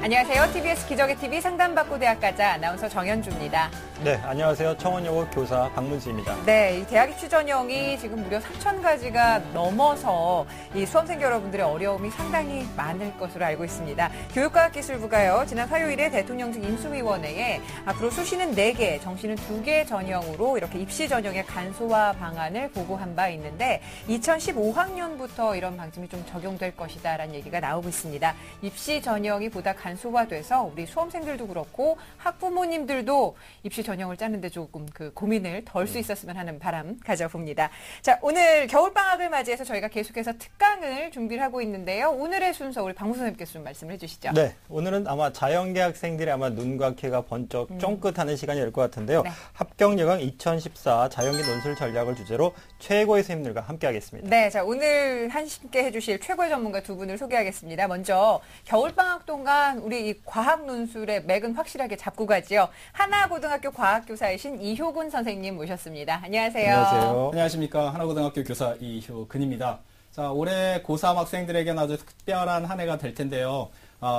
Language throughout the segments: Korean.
안녕하세요. TBS 기적의 TV 상담받고 대학가자 아나운서 정현주입니다. 네, 안녕하세요. 청원여고 교사 박문수입니다. 네, 이 대학 입시 전형이 지금 무려 3,000가지가 넘어서 이 수험생 여러분들의 어려움이 상당히 많을 것으로 알고 있습니다. 교육과학기술부가요, 지난 화요일에 대통령직 인수위원회에 앞으로 수시는 4개, 정시는 2개 전형으로 이렇게 입시 전형의 간소화 방안을 보고한 바 있는데 2015학년부터 이런 방침이 좀 적용될 것이다라는 얘기가 나오고 있습니다. 입시 전형이 보다 간소화돼서 우리 수험생들도 그렇고 학부모님들도 입시 전형을 짜는데 조금 그 고민을 덜 수 있었으면 하는 바람 가져봅니다. 자, 오늘 겨울방학을 맞이해서 저희가 계속해서 특강을 준비를 하고 있는데요. 오늘의 순서 우리 박문수 선생님께서 좀 말씀을 해주시죠. 네, 오늘은 아마 자연계 학생들이 아마 눈과 귀가 번쩍 쫑긋하는 시간이 될 것 같은데요. 네. 합격여강 2014 자연계 논술 전략을 주제로 최고의 선생님들과 함께하겠습니다. 네, 자 오늘 함께 해주실 최고의 전문가 두 분을 소개하겠습니다. 먼저 겨울방학 동안 우리 이 과학 논술의 맥은 확실하게 잡고 가지요. 하나고등학교 과학교사이신 이효근 선생님 모셨습니다. 안녕하세요. 안녕하세요. 안녕하십니까. 하나고등학교 교사 이효근입니다. 자, 올해 고3 학생들에게는 아주 특별한 한 해가 될 텐데요.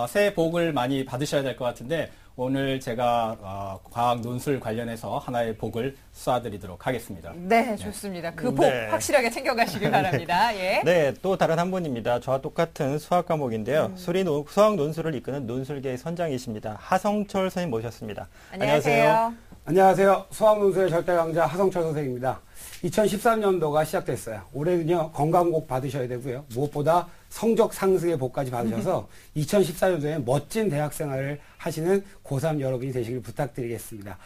새해 복을 많이 받으셔야 될 것 같은데 오늘 제가 과학 논술 관련해서 하나의 복을 쏴드리도록 하겠습니다. 네, 좋습니다. 그 복 확실하게 챙겨가시길 바랍니다. 예. 네, 또 다른 한 분입니다. 저와 똑같은 수학 과목인데요. 수학 논술을 이끄는 논술계의 선장이십니다. 하성철 선생님 모셨습니다. 안녕하세요. 안녕하세요. 수학 논술의 절대 강자 하성철 선생입니다. 2013년도가 시작됐어요. 올해는요, 건강복 받으셔야 되고요. 무엇보다 성적 상승의 복까지 받으셔서 2014년도에 멋진 대학생활을 하시는 고3 여러분이 되시길 부탁드리겠습니다.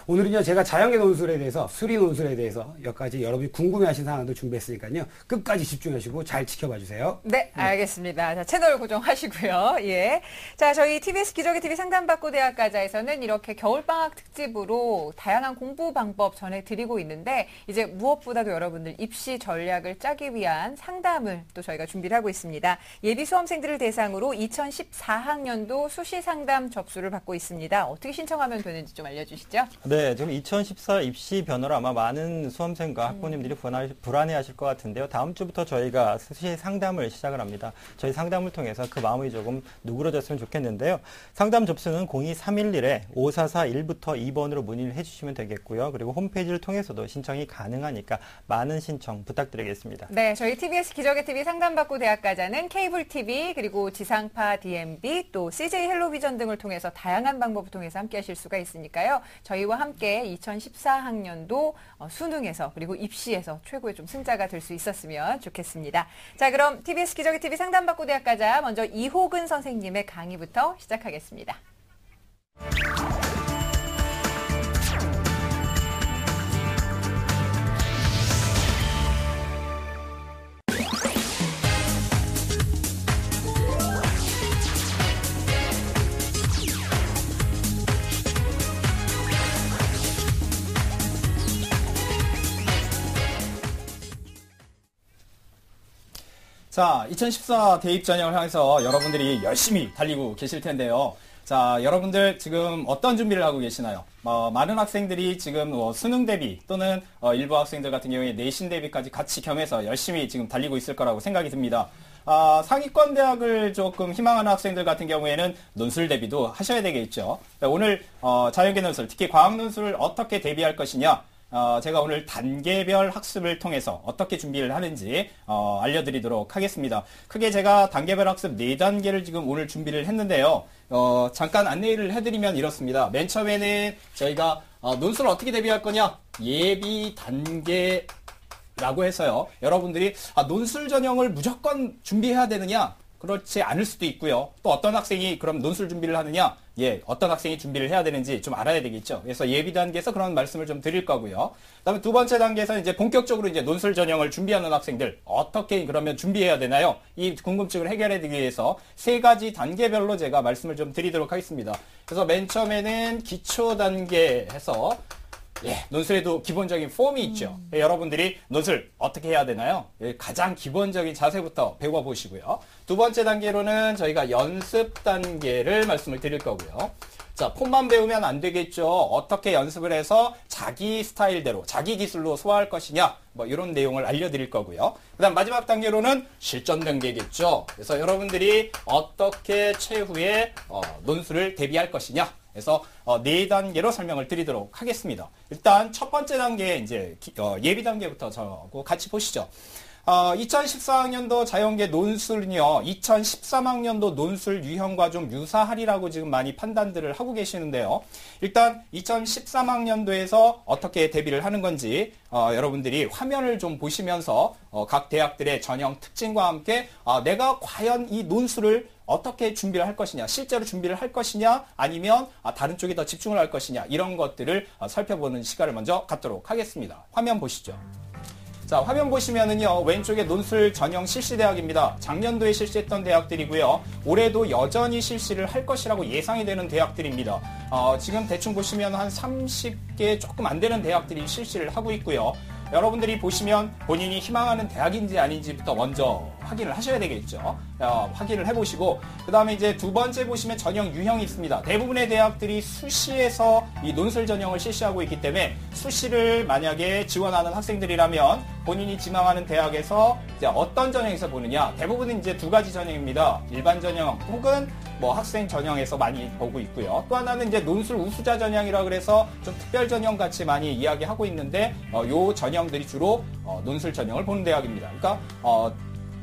오늘은요, 제가 자연계 논술에 대해서, 수리 논술에 대해서 몇 가지 여러분이 궁금해하신 사항도 준비했으니까요. 끝까지 집중하시고 잘 지켜봐 주세요. 네, 알겠습니다. 자, 채널 고정하시고요. 예. 자, 저희 TBS 기적의 TV 상담받고 대학가자에서는 이렇게 겨울방학 특집으로 다양한 공부 방법 전해드리고 있는데 이제 무엇보다도 여러분들 입시 전략을 짜기 위한 상담을 또 저희가 준비를 하고 있습니다. 예비 수험생들을 대상으로 2014학년도 수시 상담 접수를 받고 있습니다. 어떻게 신청하면 되는지 좀 알려주시죠. 네, 지금 2014 입시 변화로 아마 많은 수험생과 학부모님들이 불안해하실 것 같은데요. 다음 주부터 저희가 수시 상담을 시작을 합니다. 저희 상담을 통해서 그 마음이 조금 누그러졌으면 좋겠는데요. 상담 접수는 02311-5441부터 2번으로 문의를 해주시면 되겠고요. 그리고 홈페이지를 통해서도 신청이 가능하니까 많은 신청 부탁드리겠습니다. 네, 저희 TBS 기적의 TV 상담받고 대학가자는 케이블 TV 그리고 지상파 DMB 또 CJ 헬로비전 등을 통해서 다양한 방법을 통해서 함께 하실 수가 있으니까요. 저희와 함께 2014학년도 수능에서 그리고 입시에서 최고의 좀 승자가 될 수 있었으면 좋겠습니다. 자, 그럼 TBS 기적의 TV 상담받고 대학가자 먼저 이호근 선생님의 강의부터 시작하겠습니다. 자, 2014 대입 전형을 향해서 여러분들이 열심히 달리고 계실 텐데요. 자, 여러분들 지금 어떤 준비를 하고 계시나요? 많은 학생들이 지금 수능 대비 또는 일부 학생들 같은 경우에 내신 대비까지 같이 겸해서 열심히 지금 달리고 있을 거라고 생각이 듭니다. 상위권 대학을 조금 희망하는 학생들 같은 경우에는 논술 대비도 하셔야 되겠죠. 오늘 자연계 논술, 특히 과학 논술을 어떻게 대비할 것이냐, 제가 오늘 단계별 학습을 통해서 어떻게 준비를 하는지 알려드리도록 하겠습니다. 크게 제가 단계별 학습 4단계를 지금 오늘 준비를 했는데요. 잠깐 안내를 해드리면 이렇습니다. 맨 처음에는 저희가 논술을 어떻게 대비할 거냐, 예비 단계라고 해서요. 여러분들이 논술 전형을 무조건 준비해야 되느냐, 그렇지 않을 수도 있고요. 또 어떤 학생이 그럼 논술 준비를 하느냐, 어떤 학생이 준비를 해야 되는지 좀 알아야 되겠죠. 그래서 예비 단계에서 그런 말씀을 좀 드릴 거고요. 그다음에 두 번째 단계에서 이제 본격적으로 이제 논술 전형을 준비하는 학생들 어떻게 그러면 준비해야 되나요? 이 궁금증을 해결해드리기 위해서 3가지 단계별로 제가 말씀을 좀 드리도록 하겠습니다. 그래서 맨 처음에는 기초 단계 해서 논술에도 기본적인 폼이 있죠. 여러분들이 논술 어떻게 해야 되나요? 가장 기본적인 자세부터 배워보시고요. 두 번째 단계로는 저희가 연습 단계를 말씀을 드릴 거고요. 자, 폰만 배우면 안 되겠죠. 어떻게 연습을 해서 자기 스타일대로, 자기 기술로 소화할 것이냐, 뭐 이런 내용을 알려드릴 거고요. 그 다음 마지막 단계로는 실전 단계겠죠. 그래서 여러분들이 어떻게 최후의 논술을 대비할 것이냐. 그래서 4단계로 설명을 드리도록 하겠습니다. 일단 첫 번째 단계 이제 예비 단계부터 저하고 같이 보시죠. 2014학년도 자연계 논술은요, 2013학년도 논술 유형과 좀 유사하리라고 지금 많이 판단들을 하고 계시는데요. 일단 2013학년도에서 어떻게 대비를 하는 건지 여러분들이 화면을 좀 보시면서 각 대학들의 전형 특징과 함께 내가 과연 이 논술을 어떻게 준비를 할 것이냐, 실제로 준비를 할 것이냐, 아니면 다른 쪽에 더 집중을 할 것이냐, 이런 것들을 살펴보는 시간을 먼저 갖도록 하겠습니다. 화면 보시죠. 자, 화면 보시면은요, 왼쪽에 논술 전형 실시대학입니다. 작년도에 실시했던 대학들이고요. 올해도 여전히 실시를 할 것이라고 예상이 되는 대학들입니다. 지금 대충 보시면 한 30개 조금 안 되는 대학들이 실시를 하고 있고요. 여러분들이 보시면 본인이 희망하는 대학인지 아닌지부터 먼저 확인을 하셔야 되겠죠. 확인을 해보시고, 그 다음에 이제 두 번째 보시면 전형 유형이 있습니다. 대부분의 대학들이 수시에서 이 논술 전형을 실시하고 있기 때문에 수시를 만약에 지원하는 학생들이라면 본인이 지망하는 대학에서 이제 어떤 전형에서 보느냐, 대부분은 이제 두 가지 전형입니다. 일반 전형 혹은 뭐 학생 전형에서 많이 보고 있고요. 또 하나는 이제 논술 우수자 전형이라 그래서 좀 특별 전형 같이 많이 이야기하고 있는데 요 전형들이 주로 논술 전형을 보는 대학입니다. 그러니까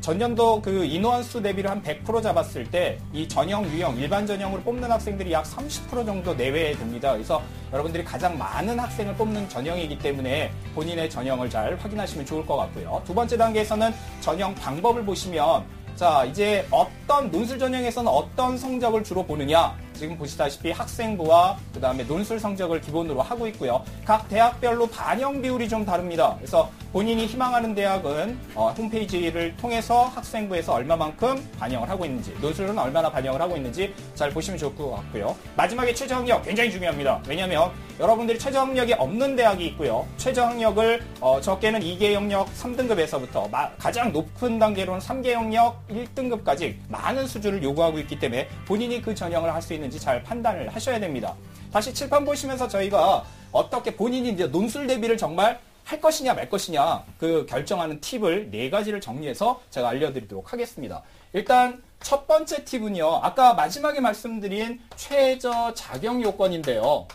전년도 그 인원수 대비를 한 100% 잡았을 때 이 전형 유형 일반 전형으로 뽑는 학생들이 약 30% 정도 내외에 듭니다. 그래서 여러분들이 가장 많은 학생을 뽑는 전형이기 때문에 본인의 전형을 잘 확인하시면 좋을 것 같고요. 두 번째 단계에서는 전형 방법을 보시면, 자, 이제 어떤 논술 전형에서는 어떤 성적을 주로 보느냐, 지금 보시다시피 학생부와 그 다음에 논술 성적을 기본으로 하고 있고요. 각 대학별로 반영 비율이 좀 다릅니다. 그래서 본인이 희망하는 대학은 홈페이지를 통해서 학생부에서 얼마만큼 반영을 하고 있는지, 논술은 얼마나 반영을 하고 있는지 잘 보시면 좋을 것 같고요. 마지막에 최저학력 굉장히 중요합니다. 왜냐하면 여러분들이 최저학력이 없는 대학이 있고요. 최저학력을 적게는 2개 영역 3등급에서부터 가장 높은 단계로는 3개 영역 1등급까지 많은 수준을 요구하고 있기 때문에 본인이 그 전형을 할 수 있는지 잘 판단을 하셔야 됩니다. 다시 칠판 보시면서 저희가 어떻게 본인이 이제 논술 대비를 정말 할 것이냐 말 것이냐 그 결정하는 팁을 4가지를 정리해서 제가 알려드리도록 하겠습니다. 일단 첫 번째 팁은요, 아까 마지막에 말씀드린 최저 자격 요건인데요.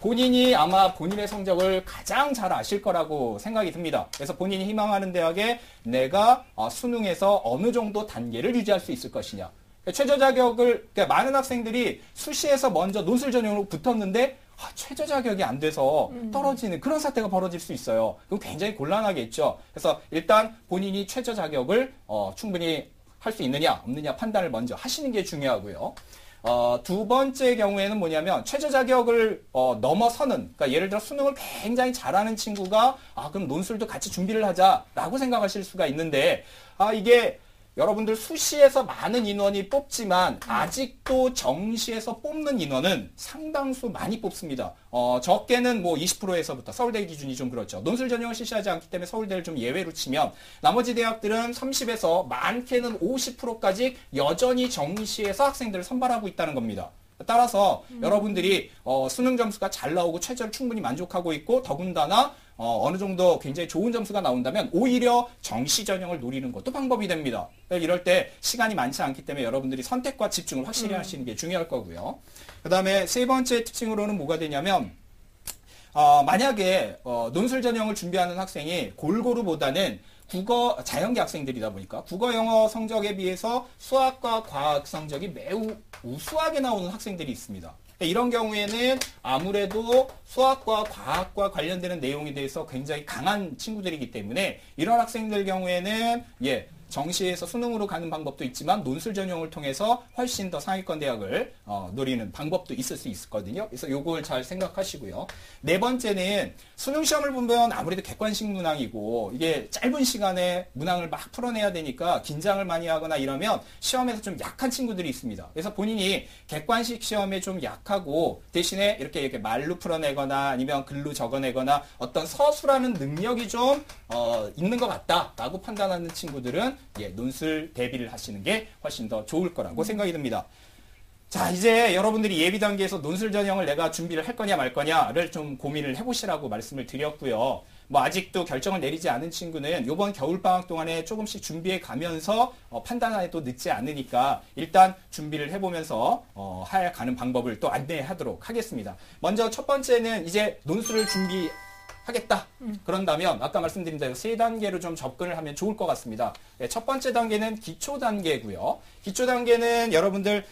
본인이 아마 본인의 성적을 가장 잘 아실 거라고 생각이 듭니다. 그래서 본인이 희망하는 대학에 내가 수능에서 어느 정도 단계를 유지할 수 있을 것이냐. 최저 자격을, 그러니까 많은 학생들이 수시에서 먼저 논술 전형으로 붙었는데 최저 자격이 안 돼서 떨어지는 그런 사태가 벌어질 수 있어요. 그럼 굉장히 곤란하겠죠. 그래서 일단 본인이 최저 자격을 충분히 할 수 있느냐 없느냐 판단을 먼저 하시는 게 중요하고요. 두 번째 경우에는 뭐냐면 최저 자격을 넘어서는, 그러니까 예를 들어 수능을 굉장히 잘하는 친구가 그럼 논술도 같이 준비를 하자라고 생각하실 수가 있는데 이게 여러분들 수시에서 많은 인원이 뽑지만 아직도 정시에서 뽑는 인원은 상당수 많이 뽑습니다. 적게는 뭐 20%에서부터 서울대 기준이 좀 그렇죠. 논술 전형을 실시하지 않기 때문에 서울대를 좀 예외로 치면 나머지 대학들은 30에서 많게는 50%까지 여전히 정시에서 학생들을 선발하고 있다는 겁니다. 따라서 여러분들이 수능 점수가 잘 나오고 최저를 충분히 만족하고 있고 더군다나 어느 정도 굉장히 좋은 점수가 나온다면 오히려 정시 전형을 노리는 것도 방법이 됩니다. 이럴 때 시간이 많지 않기 때문에 여러분들이 선택과 집중을 확실히 하시는 게 중요할 거고요. 그 다음에 세 번째 특징으로는 뭐가 되냐면 만약에 논술 전형을 준비하는 학생이 골고루보다는 국어, 자연계 학생들이다 보니까 국어, 영어 성적에 비해서 수학과 과학 성적이 매우 우수하게 나오는 학생들이 있습니다. 이런 경우에는 아무래도 수학과 과학과 관련되는 내용에 대해서 굉장히 강한 친구들이기 때문에 이런 학생들 경우에는 정시에서 수능으로 가는 방법도 있지만 논술 전형을 통해서 훨씬 더 상위권 대학을 노리는 방법도 있을 수 있거든요. 그래서 요걸 잘 생각하시고요. 네 번째는 수능 시험을 보면 아무래도 객관식 문항이고 이게 짧은 시간에 문항을 막 풀어내야 되니까 긴장을 많이 하거나 이러면 시험에서 좀 약한 친구들이 있습니다. 그래서 본인이 객관식 시험에 좀 약하고 대신에 이렇게 말로 풀어내거나 아니면 글로 적어내거나 어떤 서술하는 능력이 좀 있는 것 같다라고 판단하는 친구들은 논술 대비를 하시는 게 훨씬 더 좋을 거라고 생각이 듭니다. 자, 이제 여러분들이 예비 단계에서 논술 전형을 내가 준비를 할 거냐 말 거냐를 좀 고민을 해보시라고 말씀을 드렸고요. 뭐 아직도 결정을 내리지 않은 친구는 이번 겨울방학 동안에 조금씩 준비해 가면서 판단해도 늦지 않으니까 일단 준비를 해보면서 가는 방법을 또 안내하도록 하겠습니다. 먼저 첫 번째는 이제 논술을 준비하겠다. 그런다면 아까 말씀드린 대로 세 단계로 좀 접근을 하면 좋을 것 같습니다. 네, 첫 번째 단계는 기초 단계고요. 기초 단계는 여러분들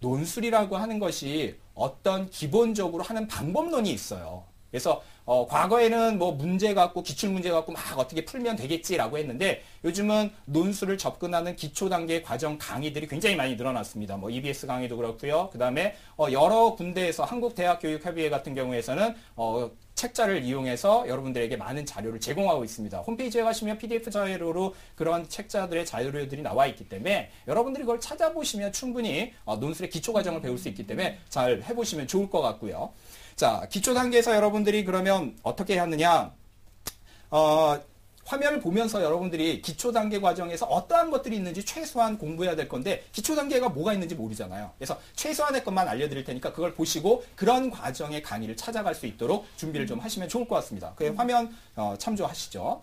논술이라고 하는 것이 어떤 기본적으로 하는 방법론이 있어요. 그래서 과거에는 뭐 문제 갖고 기출 문제 갖고 막 어떻게 풀면 되겠지라고 했는데 요즘은 논술을 접근하는 기초 단계 과정 강의들이 굉장히 많이 늘어났습니다. 뭐 EBS 강의도 그렇고요. 그다음에 여러 군데에서 한국대학교육협의회 같은 경우에서는 책자를 이용해서 여러분들에게 많은 자료를 제공하고 있습니다. 홈페이지에 가시면 PDF 자료로 그런 책자들의 자료들이 나와 있기 때문에 여러분들이 그걸 찾아보시면 충분히 논술의 기초 과정을 배울 수 있기 때문에 잘 해보시면 좋을 것 같고요. 자, 기초 단계에서 여러분들이 그러면 어떻게 하느냐? 화면을 보면서 여러분들이 기초 단계 과정에서 어떠한 것들이 있는지 최소한 공부해야 될 건데 기초 단계가 뭐가 있는지 모르잖아요. 그래서 최소한의 것만 알려드릴 테니까 그걸 보시고 그런 과정의 강의를 찾아갈 수 있도록 준비를 좀 하시면 좋을 것 같습니다. 그 화면 참조하시죠.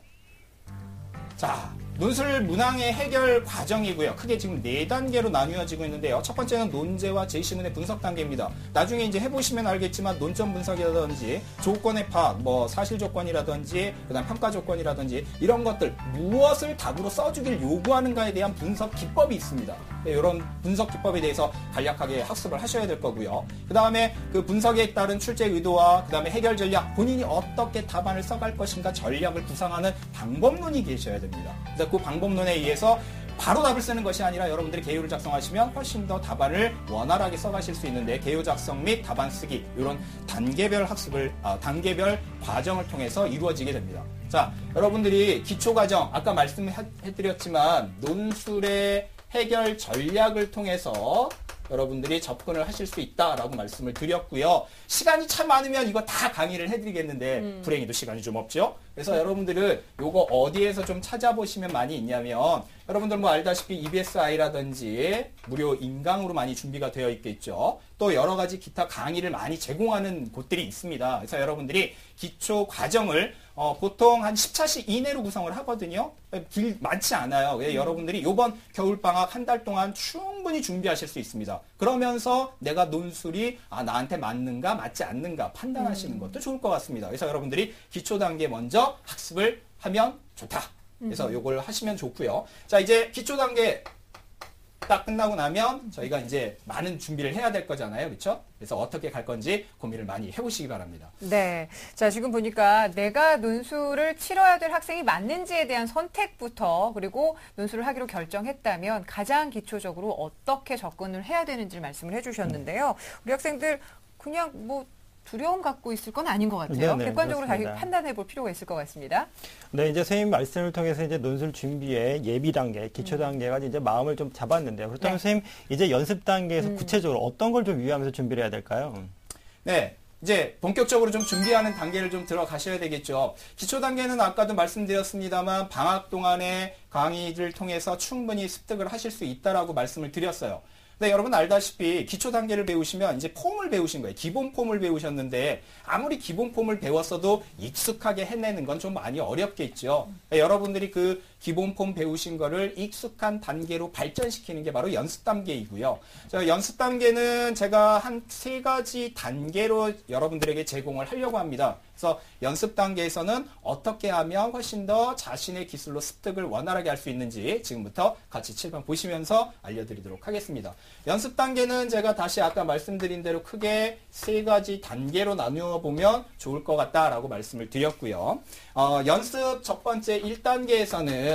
자, 논술 문항의 해결 과정이고요. 크게 지금 4단계로 나뉘어지고 있는데요. 첫 번째는 논제와 제시문의 분석 단계입니다. 나중에 이제 해보시면 알겠지만 논점 분석이라든지 조건의 파악, 뭐 사실 조건이라든지 그다음 평가 조건이라든지 이런 것들 무엇을 답으로 써주길 요구하는가에 대한 분석 기법이 있습니다. 네, 이런 분석 기법에 대해서 간략하게 학습을 하셔야 될 거고요. 그 다음에 그 분석에 따른 출제 의도와 그 다음에 해결 전략, 본인이 어떻게 답안을 써갈 것인가 전략을 구상하는 방법론이 계셔야 됩니다. 그래서 그 방법론에 의해서 바로 답을 쓰는 것이 아니라 여러분들이 개요를 작성하시면 훨씬 더 답안을 원활하게 써가실 수 있는데 개요 작성 및 답안 쓰기 이런 단계별 학습을 단계별 과정을 통해서 이루어지게 됩니다. 자, 여러분들이 기초 과정 아까 말씀해드렸지만 논술의 해결 전략을 통해서 여러분들이 접근을 하실 수 있다라고 말씀을 드렸고요. 시간이 참 많으면 이거 다 강의를 해드리겠는데 불행히도 시간이 좀 없죠. 그래서 여러분들은 요거 어디에서 좀 찾아보시면 많이 있냐면 여러분들 뭐 알다시피 EBSI라든지 무료 인강으로 많이 준비가 되어 있겠죠. 또 여러 가지 기타 강의를 많이 제공하는 곳들이 있습니다. 그래서 여러분들이 기초 과정을 보통 한 10차씩 이내로 구성을 하거든요. 많지 않아요. 여러분들이 이번 겨울방학 한 달 동안 충분히 준비하실 수 있습니다. 그러면서 내가 논술이 나한테 맞는가 맞지 않는가 판단하시는 것도 좋을 것 같습니다. 그래서 여러분들이 기초 단계 먼저 학습을 하면 좋다. 그래서 이걸 하시면 좋고요. 자, 이제 기초 단계 딱 끝나고 나면 저희가 이제 많은 준비를 해야 될 거잖아요. 그렇죠? 그래서 어떻게 갈 건지 고민을 많이 해보시기 바랍니다. 네. 자, 지금 보니까 내가 논술을 치러야 될 학생이 맞는지에 대한 선택부터 그리고 논술을 하기로 결정했다면 가장 기초적으로 어떻게 접근을 해야 되는지를 말씀을 해주셨는데요. 우리 학생들 그냥 뭐 두려움 갖고 있을 건 아닌 것 같아요. 네네, 객관적으로 그렇습니다. 다시 판단해 볼 필요가 있을 것 같습니다. 네, 이제 선생님 말씀을 통해서 이제 논술 준비의 예비 단계, 기초 단계가 이제 마음을 좀 잡았는데요. 그렇다면 네. 선생님 이제 연습 단계에서 구체적으로 어떤 걸 좀 유의하면서 준비를 해야 될까요? 네. 이제 본격적으로 좀 준비하는 단계를 좀 들어가셔야 되겠죠. 기초 단계는 아까도 말씀드렸습니다만 방학 동안에 강의를 통해서 충분히 습득을 하실 수 있다라고 말씀을 드렸어요. 네, 여러분 알다시피 기초 단계를 배우시면 이제 폼을 배우신 거예요. 기본 폼을 배우셨는데 아무리 기본 폼을 배웠어도 익숙하게 해내는 건 좀 많이 어렵겠죠. 네, 여러분들이 그 기본 폼 배우신 거를 익숙한 단계로 발전시키는 게 바로 연습 단계이고요. 연습 단계는 제가 한 3가지 단계로 여러분들에게 제공을 하려고 합니다. 그래서 연습 단계에서는 어떻게 하면 훨씬 더 자신의 기술로 습득을 원활하게 할 수 있는지 지금부터 같이 칠판 보시면서 알려드리도록 하겠습니다. 연습 단계는 제가 다시 아까 말씀드린 대로 크게 3가지 단계로 나누어 보면 좋을 것 같다라고 말씀을 드렸고요. 연습 첫 번째 1단계에서는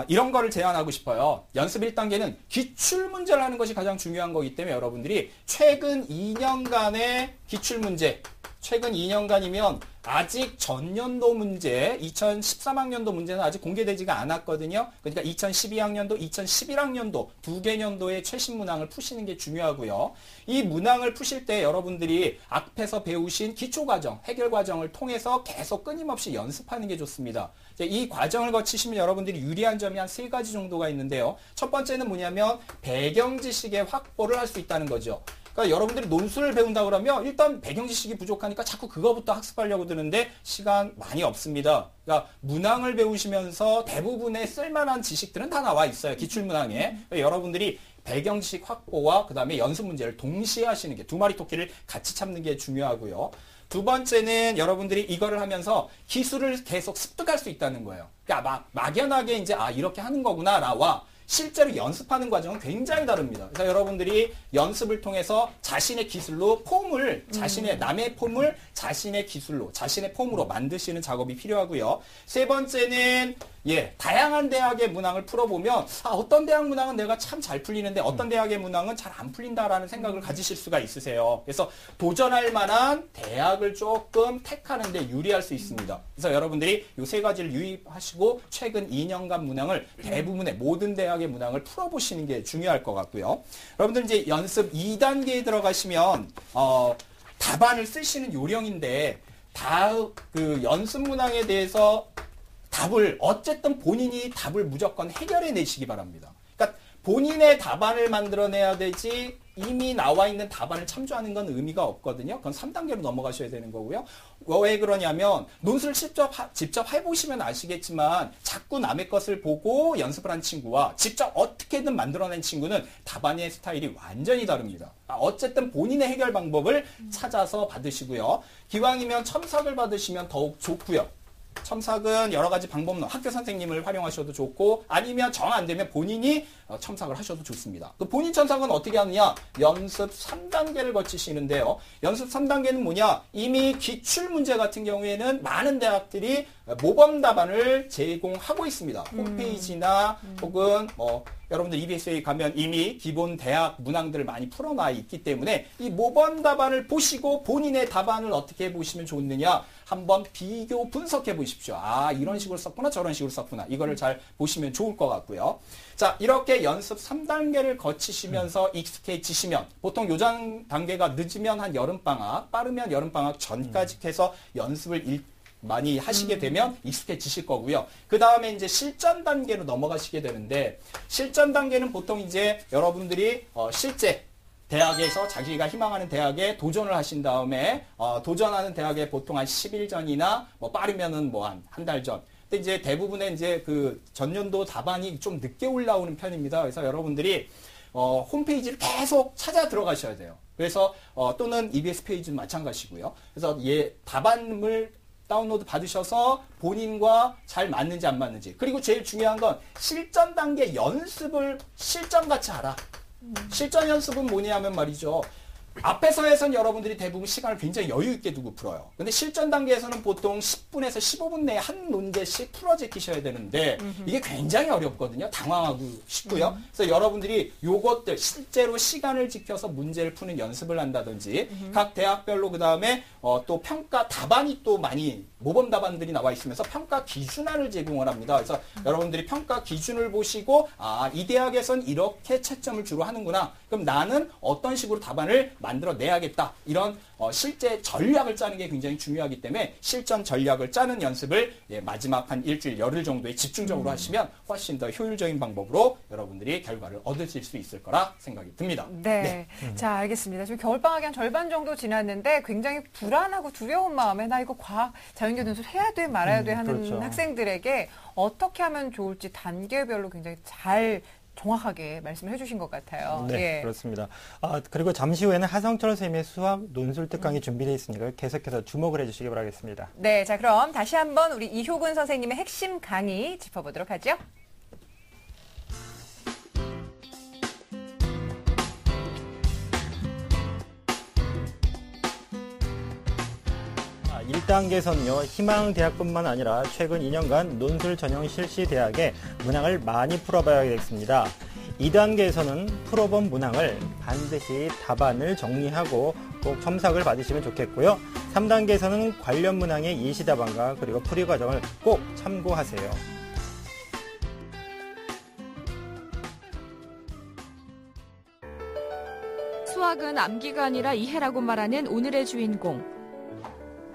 이런 거를 제안하고 싶어요. 연습 1단계는 기출문제를 하는 것이 가장 중요한 거기 때문에 여러분들이 최근 2년간의 기출문제, 최근 2년간이면 아직 전년도 문제, 2013학년도 문제는 아직 공개되지가 않았거든요. 그러니까 2012학년도, 2011학년도 두 개년도의 최신 문항을 푸시는 게 중요하고요. 이 문항을 푸실 때 여러분들이 앞에서 배우신 기초과정, 해결과정을 통해서 계속 끊임없이 연습하는 게 좋습니다. 이 과정을 거치시면 여러분들이 유리한 점이 한 3가지 정도가 있는데요. 첫 번째는 뭐냐면 배경 지식의 확보를 할 수 있다는 거죠. 그러니까 여러분들이 논술을 배운다 그러면 일단 배경 지식이 부족하니까 자꾸 그거부터 학습하려고 드는데 시간 많이 없습니다. 그러니까 문항을 배우시면서 대부분의 쓸만한 지식들은 다 나와 있어요. 기출문항에. 그러니까 여러분들이 배경 지식 확보와 그 다음에 연습 문제를 동시에 하시는 게, 두 마리 토끼를 같이 잡는 게 중요하고요. 두 번째는 여러분들이 이거를 하면서 기술을 계속 습득할 수 있다는 거예요. 그러니까 막연하게 이제 이렇게 하는 거구나라와 실제로 연습하는 과정은 굉장히 다릅니다. 그래서 여러분들이 연습을 통해서 자신의 기술로 폼을, 남의 폼을 자신의 기술로, 자신의 폼으로 만드시는 작업이 필요하고요. 세 번째는 다양한 대학의 문항을 풀어보면 어떤 대학 문항은 내가 참 잘 풀리는데 어떤 대학의 문항은 잘 안 풀린다라는 생각을 가지실 수가 있으세요. 그래서 도전할 만한 대학을 조금 택하는 데 유리할 수 있습니다. 그래서 여러분들이 이 3가지를 유입하시고 최근 2년간 문항을 대부분의 모든 대학의 문항을 풀어보시는 게 중요할 것 같고요. 여러분들 이제 연습 2단계에 들어가시면 답안을 쓰시는 요령인데 그 연습 문항에 대해서 어쨌든 본인이 답을 무조건 해결해 내시기 바랍니다. 그러니까 본인의 답안을 만들어내야 되지 이미 나와 있는 답안을 참조하는 건 의미가 없거든요. 그건 3단계로 넘어가셔야 되는 거고요. 왜 그러냐면 논술을 직접 해보시면 아시겠지만 자꾸 남의 것을 보고 연습을 한 친구와 직접 어떻게든 만들어낸 친구는 답안의 스타일이 완전히 다릅니다. 어쨌든 본인의 해결 방법을 찾아서 받으시고요. 기왕이면 첨삭을 받으시면 더욱 좋고요. 첨삭은 여러 가지 방법론, 학교 선생님을 활용하셔도 좋고 아니면 정 안 되면 본인이 첨삭을 하셔도 좋습니다. 그 본인 첨삭은 어떻게 하느냐? 연습 3단계를 거치시는데요. 연습 3단계는 뭐냐? 이미 기출문제 같은 경우에는 많은 대학들이 모범 답안을 제공하고 있습니다. 홈페이지나 혹은 여러분들 EBS에 가면 이미 기본 대학 문항들을 많이 풀어놔 있기 때문에 이 모범 답안을 보시고 본인의 답안을 어떻게 해보시면 좋느냐? 한번 비교 분석해 보십시오. 이런 식으로 썼구나, 저런 식으로 썼구나. 이거를 잘 보시면 좋을 것 같고요. 자, 이렇게 연습 3단계를 거치시면서 익숙해지시면 보통 요전 단계가 늦으면 한 여름방학, 빠르면 여름방학 전까지 해서 연습을 많이 하시게 되면 익숙해지실 거고요. 그 다음에 이제 실전 단계로 넘어가시게 되는데, 실전 단계는 보통 이제 여러분들이 실제 대학에서 자기가 희망하는 대학에 도전을 하신 다음에 도전하는 대학에 보통 한 10일 전이나 빠르면은 한 달 전. 근데 이제 대부분의 이제 그 전년도 답안이 좀 늦게 올라오는 편입니다. 그래서 여러분들이 홈페이지를 계속 찾아 들어가셔야 돼요. 그래서 또는 EBS 페이지는 마찬가지고요. 그래서 답안을 다운로드 받으셔서 본인과 잘 맞는지 안 맞는지, 그리고 제일 중요한 건 실전 단계 연습을 실전같이 하라. 실전 연습은 뭐냐면 말이죠. 앞에서 해선 여러분들이 대부분 시간을 굉장히 여유 있게 두고 풀어요. 근데 실전 단계에서는 보통 10분에서 15분 내에 한 문제씩 풀어 제끼셔야 되는데 이게 굉장히 어렵거든요. 당황하고 쉽고요. 그래서 여러분들이 요것들 실제로 시간을 지켜서 문제를 푸는 연습을 한다든지 각 대학별로 그 다음에 또 평가 답안이 또 많이 모범 답안들이 나와 있으면서 평가 기준안을 제공을 합니다. 그래서 여러분들이 평가 기준을 보시고 이 대학에선 이렇게 채점을 주로 하는구나. 그럼 나는 어떤 식으로 답안을 만들어내야겠다. 이런 실제 전략을 짜는 게 굉장히 중요하기 때문에 실전 전략을 짜는 연습을 마지막 한 일주일, 열흘 정도에 집중적으로 하시면 훨씬 더 효율적인 방법으로 여러분들이 결과를 얻으실 수 있을 거라 생각이 듭니다. 네. 자, 알겠습니다. 지금 겨울방학이 한 절반 정도 지났는데 굉장히 불안하고 두려운 마음에 나 이거 과학, 자연계 논술 해야 돼 말아야 돼 하는 그렇죠. 학생들에게 어떻게 하면 좋을지 단계별로 굉장히 잘 정확하게 말씀을 해주신 것 같아요. 네, 그렇습니다. 그리고 잠시 후에는 하성철 선생님의 수학 논술 특강이 준비되어 있으니까 계속해서 주목을 해주시기 바라겠습니다. 네, 자 그럼 다시 한번 우리 이효근 선생님의 핵심 강의 짚어보도록 하죠. 1단계에서는요, 희망대학뿐만 아니라 최근 2년간 논술 전형 실시 대학의 문항을 많이 풀어봐야 되겠습니다. 2단계에서는 풀어본 문항을 반드시 답안을 정리하고 꼭 첨삭을 받으시면 좋겠고요. 3단계에서는 관련 문항의 예시답안과 그리고 풀이 과정을 꼭 참고하세요. 수학은 암기가 아니라 이해라고 말하는 오늘의 주인공.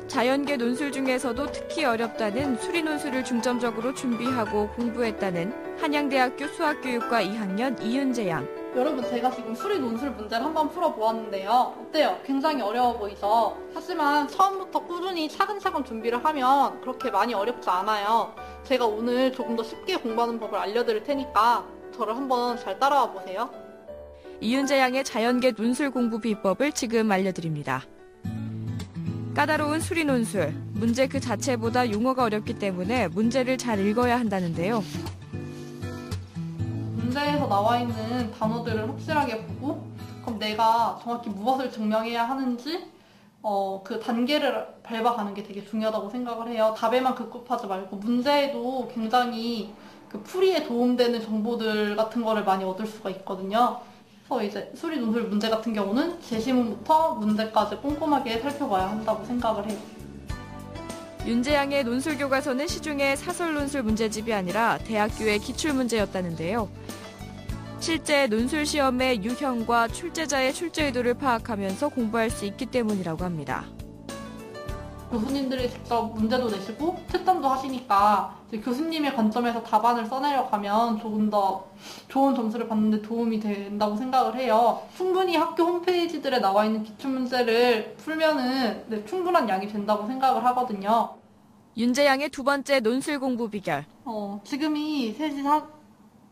자연계 논술 중에서도 특히 어렵다는 수리논술을 중점적으로 준비하고 공부했다는 한양대학교 수학교육과 2학년 이윤재 양. 여러분, 제가 지금 수리논술 문제를 한번 풀어보았는데요. 어때요? 굉장히 어려워 보이죠? 하지만 처음부터 꾸준히 차근차근 준비를 하면 그렇게 많이 어렵지 않아요. 제가 오늘 조금 더 쉽게 공부하는 법을 알려드릴 테니까 저를 한번 잘 따라와 보세요. 이윤재 양의 자연계 논술 공부 비법을 지금 알려드립니다. 까다로운 수리논술, 문제 그 자체보다 용어가 어렵기 때문에 문제를 잘 읽어야 한다는데요. 문제에서 나와 있는 단어들을 확실하게 보고 그럼 내가 정확히 무엇을 증명해야 하는지 그 단계를 밟아가는 게 되게 중요하다고 생각을 해요. 답에만 급급하지 말고 문제에도 굉장히 그 풀이에 도움되는 정보들 같은 거를 많이 얻을 수가 있거든요. 그래서 이제 수리논술 문제 같은 경우는 제시문부터 문제까지 꼼꼼하게 살펴봐야 한다고 생각을 해요. 윤재 양의 논술 교과서는 시중의 사설 논술 문제집이 아니라 대학교의 기출문제였다는데요. 실제 논술 시험의 유형과 출제자의 출제 의도를 파악하면서 공부할 수 있기 때문이라고 합니다. 교수님들이 직접 문제도 내시고 채점도 하시니까 교수님의 관점에서 답안을 써내려가면 조금 더 좋은 점수를 받는 데 도움이 된다고 생각을 해요. 충분히 학교 홈페이지들에 나와 있는 기출문제를 풀면은 충분한 양이 된다고 생각을 하거든요. 윤재 양의 두 번째 논술 공부 비결. 지금이 3시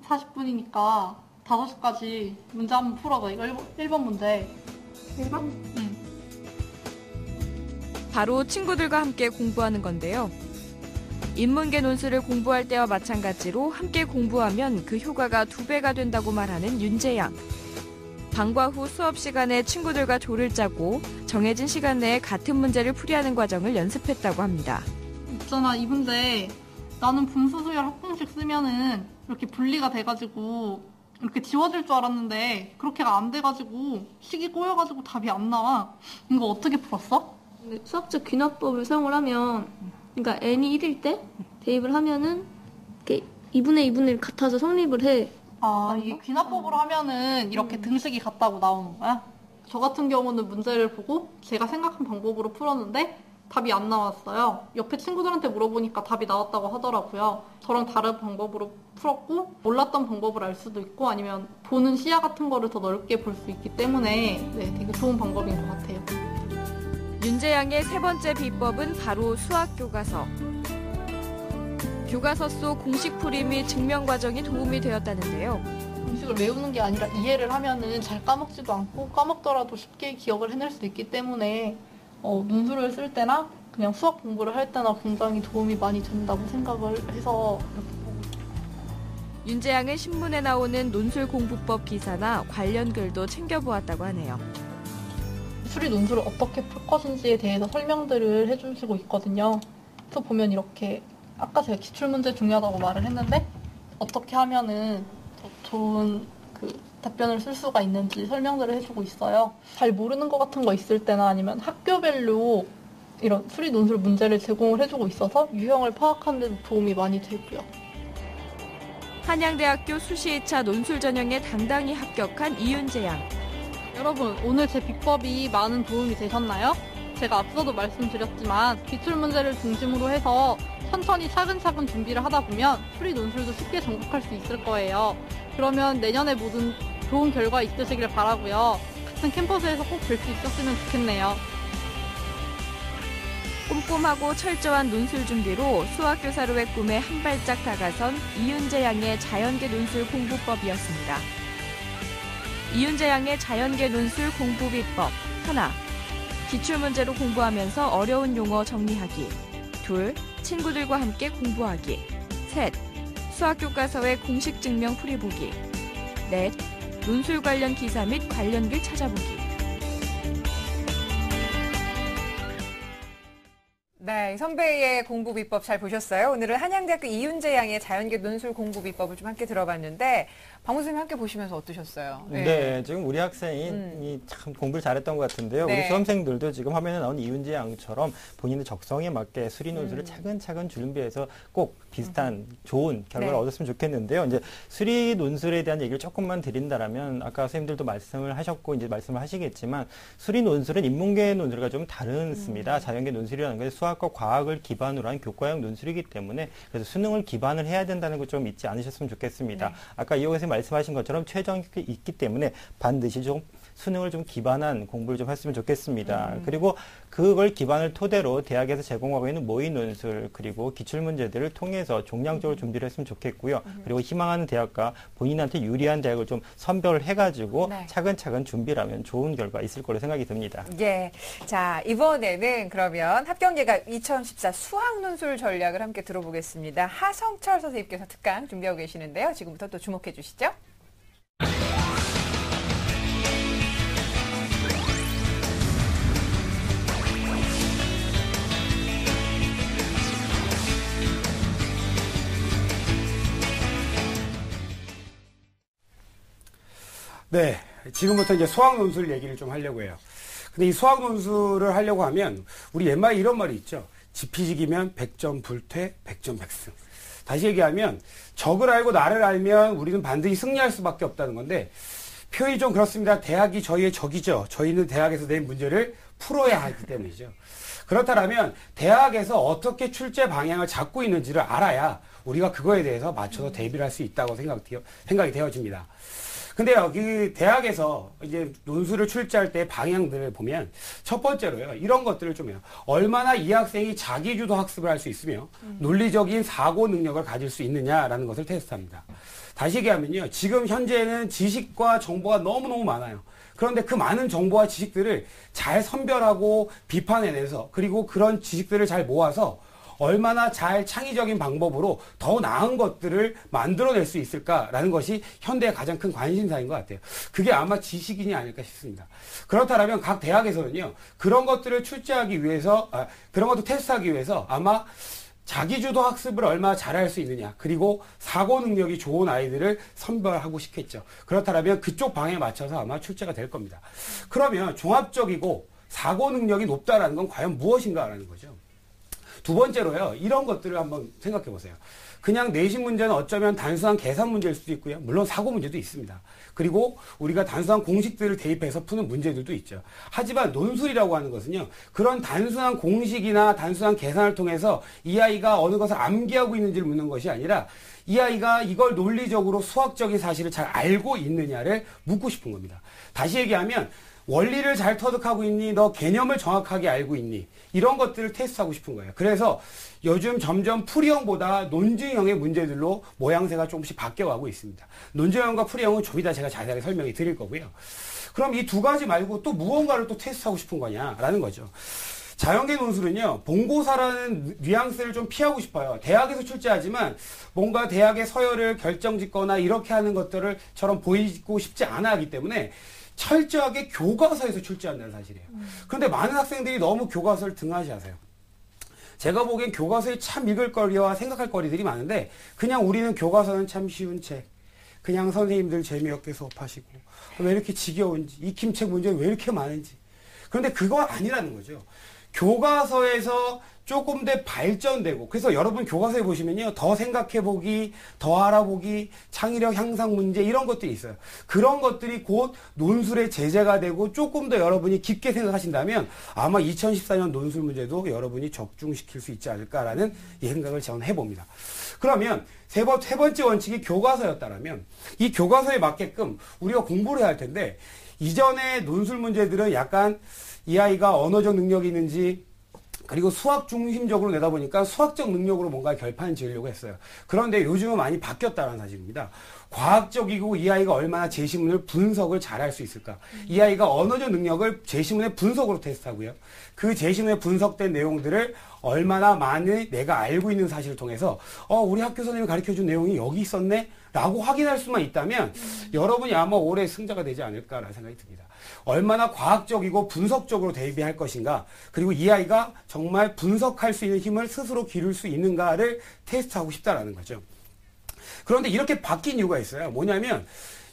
40분이니까 5시까지 문제 한번 풀어봐. 이거 1번 문제. 1번? 응. 바로 친구들과 함께 공부하는 건데요. 인문계 논술을 공부할 때와 마찬가지로 함께 공부하면 그 효과가 2배가 된다고 말하는 윤재 양. 방과 후 수업 시간에 친구들과 조를 짜고 정해진 시간 내에 같은 문제를 풀이하는 과정을 연습했다고 합니다. 있잖아, 이 문제 나는 분수수열 합공식 쓰면은 이렇게 분리가 돼가지고 이렇게 지워질 줄 알았는데 그렇게가 안 돼가지고 식이 꼬여가지고 답이 안 나와. 이거 어떻게 풀었어? 수학적 귀납법을 사용을 하면, 그러니까 n이 1일 때 대입을 하면은 이렇게 2분의 2분의 1 같아서 성립을 해. 이 귀납법으로 하면은 이렇게 등식이 같다고 나오는 거야? 저 같은 경우는 문제를 보고 제가 생각한 방법으로 풀었는데 답이 안 나왔어요. 옆에 친구들한테 물어보니까 답이 나왔다고 하더라고요. 저랑 다른 방법으로 풀었고 몰랐던 방법을 알 수도 있고 아니면 보는 시야 같은 거를 더 넓게 볼 수 있기 때문에 되게 좋은 방법인 것 같아요. 윤재 양의 세 번째 비법은 바로 수학 교과서. 교과서 속 공식 풀이 및 증명 과정이 도움이 되었다는데요. 공식을 외우는 게 아니라 이해를 하면은 잘 까먹지도 않고 까먹더라도 쉽게 기억을 해낼 수 있기 때문에 논술을 쓸 때나 그냥 수학 공부를 할 때나 굉장히 도움이 많이 된다고 생각을 해서 이렇게 보고 있어요. 윤재 양은 신문에 나오는 논술 공부법 기사나 관련 글도 챙겨보았다고 하네요. 수리 논술을 어떻게 풀 것인지에 대해서 설명들을 해주시고 있거든요. 그래서 보면 이렇게 아까 제가 기출문제 중요하다고 말을 했는데 어떻게 하면은 더 좋은 답변을 쓸 수가 있는지 설명들을 해주고 있어요. 잘 모르는 것 같은 거 있을 때나 아니면 학교별로 이런 수리 논술 문제를 제공을 해주고 있어서 유형을 파악하는 데도 도움이 많이 되고요. 한양대학교 수시 2차 논술 전형에 당당히 합격한 이윤재 양. 여러분, 오늘 제 비법이 많은 도움이 되셨나요? 제가 앞서도 말씀드렸지만 기출문제를 중심으로 해서 천천히 차근차근 준비를 하다 보면 수리 논술도 쉽게 정복할 수 있을 거예요. 그러면 내년에 모든 좋은 결과 있으시길 바라고요. 같은 캠퍼스에서 꼭 뵐 수 있었으면 좋겠네요. 꼼꼼하고 철저한 논술 준비로 수학교사로의 꿈에 한 발짝 다가선 이윤재 양의 자연계 논술 공부법이었습니다. 이윤재 양의 자연계 논술 공부 비법. 하나, 기출문제로 공부하면서 어려운 용어 정리하기. 둘, 친구들과 함께 공부하기. 셋, 수학교과서의 공식 증명 풀이보기. 넷, 논술 관련 기사 및 관련 글 찾아보기. 네, 선배의 공부 비법 잘 보셨어요? 오늘은 한양대학교 이윤재 양의 자연계 논술 공부 비법을 좀 함께 들어봤는데 박 선생님 함께 보시면서 어떠셨어요? 네, 지금 우리 학생이 참 공부를 잘했던 것 같은데요. 네. 우리 수험생들도 지금 화면에 나온 이윤재 양처럼 본인의 적성에 맞게 수리 논술을 차근차근 준비해서 꼭 비슷한 좋은 결과를 네. 얻었으면 좋겠는데요. 이제 수리 논술에 대한 얘기를 조금만 드린다라면 아까 선생님들도 말씀을 하셨고 이제 말씀을 하시겠지만 수리 논술은 인문계 논술과 좀 다릅니다. 자연계 논술이라는 것은 수학과 과학을 기반으로 한 교과형 논술이기 때문에 그래서 수능을 기반을 해야 된다는 거 좀 잊지 않으셨으면 좋겠습니다. 네. 아까 이호 선생님 말씀하신 것처럼 최저임금이 있기 때문에 반드시 좀 수능을 좀 기반한 공부를 좀 했으면 좋겠습니다. 그리고 그걸 기반을 토대로 대학에서 제공하고 있는 모의 논술 그리고 기출문제들을 통해서 종량적으로 준비를 했으면 좋겠고요. 그리고 희망하는 대학과 본인한테 유리한 대학을 좀 선별을 해가지고 네. 차근차근 준비를 하면 좋은 결과 있을 거로 생각이 듭니다. 예. 자, 이번에는 그러면 합격예가 2014 수학 논술 전략을 함께 들어보겠습니다. 하성철 선생님께서 특강 준비하고 계시는데요. 지금부터 또 주목해 주시죠. 네, 지금부터 이제 수학 논술 얘기를 좀 하려고 해요. 근데 이 수학 논술을 하려고 하면 우리 옛말에 이런 말이 있죠. 지피지기면 100점 불퇴, 100점 백승. 다시 얘기하면 적을 알고 나를 알면 우리는 반드시 승리할 수밖에 없다는 건데 표현이 좀 그렇습니다. 대학이 저희의 적이죠. 저희는 대학에서 낸 문제를 풀어야 하기 때문이죠. 그렇다면 대학에서 어떻게 출제 방향을 잡고 있는지를 알아야 우리가 그거에 대해서 맞춰서 대비를 할 수 있다고 생각이 되어집니다. 근데요, 그 대학에서 이제 논술을 출제할 때 방향들을 보면 첫 번째로요, 이런 것들을 좀 해요. 얼마나 이 학생이 자기주도 학습을 할 수 있으며 논리적인 사고 능력을 가질 수 있느냐라는 것을 테스트합니다. 다시 얘기하면요, 지금 현재는 지식과 정보가 너무너무 많아요. 그런데 그 많은 정보와 지식들을 잘 선별하고 비판해내서 그리고 그런 지식들을 잘 모아서 얼마나 잘 창의적인 방법으로 더 나은 것들을 만들어낼 수 있을까라는 것이 현대의 가장 큰 관심사인 것 같아요. 그게 아마 지식인이 아닐까 싶습니다. 그렇다면 각 대학에서는요, 그런 것들을 출제하기 위해서, 그런 것도 테스트하기 위해서 아마 자기주도 학습을 얼마나 잘할 수 있느냐, 그리고 사고 능력이 좋은 아이들을 선별하고 싶겠죠. 그렇다면 그쪽 방향에 맞춰서 아마 출제가 될 겁니다. 그러면 종합적이고 사고 능력이 높다라는 건 과연 무엇인가라는 거죠. 두 번째로요, 이런 것들을 한번 생각해 보세요. 그냥 내신 문제는 어쩌면 단순한 계산 문제일 수도 있고요. 물론 사고 문제도 있습니다. 그리고 우리가 단순한 공식들을 대입해서 푸는 문제들도 있죠. 하지만 논술이라고 하는 것은요, 그런 단순한 공식이나 단순한 계산을 통해서 이 아이가 어느 것을 암기하고 있는지를 묻는 것이 아니라 이 아이가 이걸 논리적으로 수학적인 사실을 잘 알고 있느냐를 묻고 싶은 겁니다. 다시 얘기하면 원리를 잘 터득하고 있니? 너 개념을 정확하게 알고 있니? 이런 것들을 테스트하고 싶은 거예요. 그래서 요즘 점점 풀이형보다 논증형의 문제들로 모양새가 조금씩 바뀌어가고 있습니다. 논증형과 풀이형은 좀 이따 제가 자세하게 설명해 드릴 거고요. 그럼 이 두 가지 말고 또 무언가를 또 테스트하고 싶은 거냐라는 거죠. 자연계 논술은요, 본고사라는 뉘앙스를 좀 피하고 싶어요. 대학에서 출제하지만 뭔가 대학의 서열을 결정짓거나 이렇게 하는 것들을처럼 보이고 싶지 않아 하기 때문에 철저하게 교과서에서 출제한다는 사실이에요. 그런데 많은 학생들이 너무 교과서를 등하시하세요. 제가 보기엔 교과서에 참 읽을 거리와 생각할 거리들이 많은데 그냥 우리는 교과서는 참 쉬운 책, 그냥 선생님들 재미없게 수업하시고 왜 이렇게 지겨운지, 익힘책 문제는 왜 이렇게 많은지. 그런데 그거 아니라는 거죠. 교과서에서 조금 더 발전되고, 그래서 여러분 교과서에 보시면요, 더 생각해보기, 더 알아보기, 창의력 향상 문제 이런 것들이 있어요. 그런 것들이 곧 논술의 제재가 되고 조금 더 여러분이 깊게 생각하신다면 아마 2014년 논술 문제도 여러분이 적중시킬 수 있지 않을까라는 이 생각을 저는 해봅니다. 그러면 세 번째 원칙이 교과서였다면 이 교과서에 맞게끔 우리가 공부를 해야 할 텐데, 이전의 논술 문제들은 약간 이 아이가 언어적 능력이 있는지, 그리고 수학 중심적으로 내다보니까 수학적 능력으로 뭔가 결판을 지으려고 했어요. 그런데 요즘은 많이 바뀌었다는 사실입니다. 과학적이고 이 아이가 얼마나 제시문을 분석을 잘할 수 있을까. 이 아이가 언어적 능력을 제시문의 분석으로 테스트하고요. 그 제시문에 분석된 내용들을 얼마나 많이 내가 알고 있는 사실을 통해서 우리 학교 선생님이 가르쳐준 내용이 여기 있었네? 라고 확인할 수만 있다면 여러분이 아마 올해 승자가 되지 않을까라는 생각이 듭니다. 얼마나 과학적이고 분석적으로 대비할 것인가, 그리고 이 아이가 정말 분석할 수 있는 힘을 스스로 기를 수 있는가를 테스트하고 싶다라는 거죠. 그런데 이렇게 바뀐 이유가 있어요. 뭐냐면